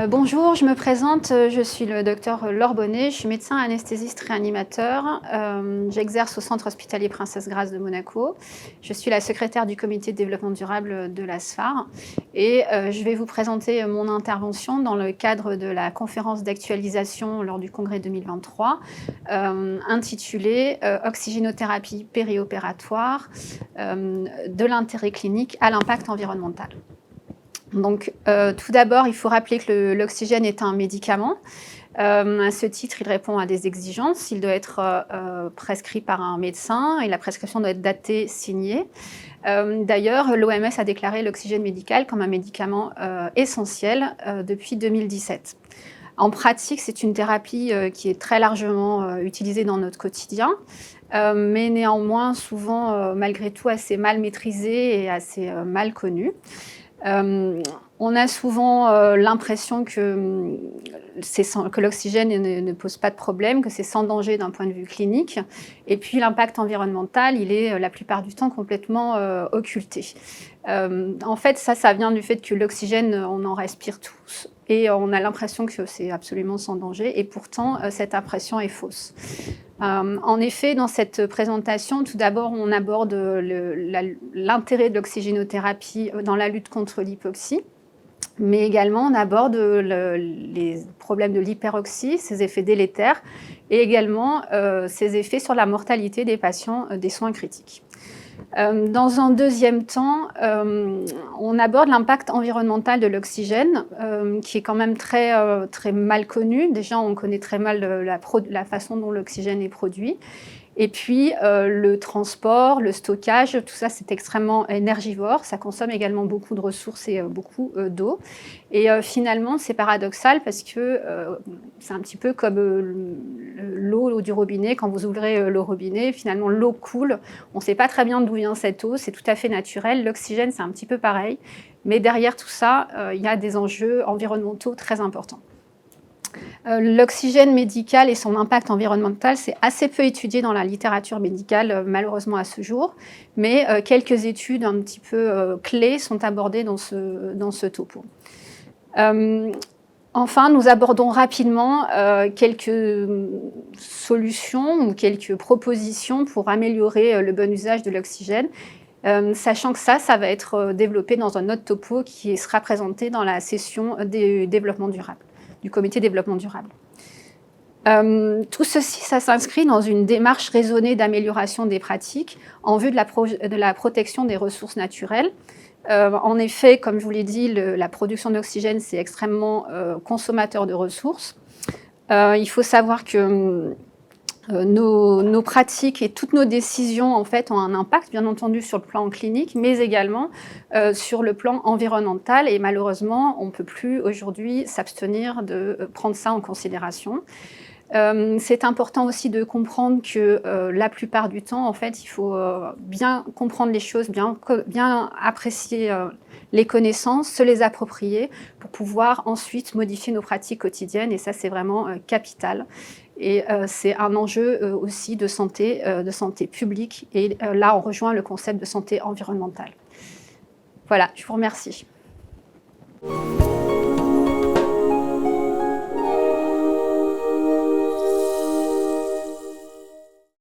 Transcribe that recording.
Bonjour, je me présente, je suis le docteur Laure Bonnet, je suis médecin anesthésiste réanimateur. J'exerce au centre hospitalier Princesse Grace de Monaco. Je suis la secrétaire du comité de développement durable de l'ASFAR et je vais vous présenter mon intervention dans le cadre de la conférence d'actualisation lors du congrès 2023 intitulée Oxygénothérapie périopératoire, de l'intérêt clinique à l'impact environnemental. Donc, tout d'abord, il faut rappeler que l'oxygène est un médicament. À ce titre, il répond à des exigences. Il doit être prescrit par un médecin et la prescription doit être datée, signée. D'ailleurs, l'OMS a déclaré l'oxygène médical comme un médicament essentiel depuis 2017. En pratique, c'est une thérapie qui est très largement utilisée dans notre quotidien, mais néanmoins souvent, malgré tout, assez mal maîtrisée et assez mal connue. On a souvent l'impression que l'oxygène ne pose pas de problème, que c'est sans danger d'un point de vue clinique. Et puis l'impact environnemental, il est la plupart du temps complètement occulté. En fait, ça vient du fait que l'oxygène, on en respire tous. Et on a l'impression que c'est absolument sans danger. Et pourtant, cette impression est fausse. En effet, dans cette présentation, tout d'abord, on aborde l'intérêt de l'oxygénothérapie dans la lutte contre l'hypoxie, mais également on aborde les problèmes de l'hyperoxie, ses effets délétères, et également ses effets sur la mortalité des patients des soins critiques. Dans un deuxième temps, on aborde l'impact environnemental de l'oxygène, qui est quand même très mal connu. Déjà, on connaît très mal la façon dont l'oxygène est produit. Et puis, le transport, le stockage, tout ça, c'est extrêmement énergivore. Ça consomme également beaucoup de ressources et beaucoup d'eau. Et finalement, c'est paradoxal parce que c'est un petit peu comme l'eau du robinet. Quand vous ouvrez le robinet, finalement, l'eau coule. On ne sait pas très bien d'où vient cette eau. C'est tout à fait naturel. L'oxygène, c'est un petit peu pareil. Mais derrière tout ça, il y a des enjeux environnementaux très importants. L'oxygène médical et son impact environnemental, c'est assez peu étudié dans la littérature médicale, malheureusement à ce jour, mais quelques études un petit peu clés sont abordées dans ce topo. Enfin, nous abordons rapidement quelques solutions ou quelques propositions pour améliorer le bon usage de l'oxygène, sachant que ça va être développé dans un autre topo qui sera présenté dans la session des développements durables, du comité développement durable. Tout ceci, ça s'inscrit dans une démarche raisonnée d'amélioration des pratiques en vue de la protection des ressources naturelles. En effet, comme je vous l'ai dit, la production d'oxygène, c'est extrêmement consommateur de ressources. Il faut savoir que nos pratiques et toutes nos décisions en fait, ont un impact, bien entendu, sur le plan clinique, mais également sur le plan environnemental. Et malheureusement, on ne peut plus aujourd'hui s'abstenir de prendre ça en considération. C'est important aussi de comprendre que la plupart du temps, en fait, il faut bien comprendre les choses, bien apprécier les connaissances, se les approprier pour pouvoir ensuite modifier nos pratiques quotidiennes. Et ça, c'est vraiment capital. Et c'est un enjeu aussi de santé publique. Et là, on rejoint le concept de santé environnementale. Voilà, je vous remercie.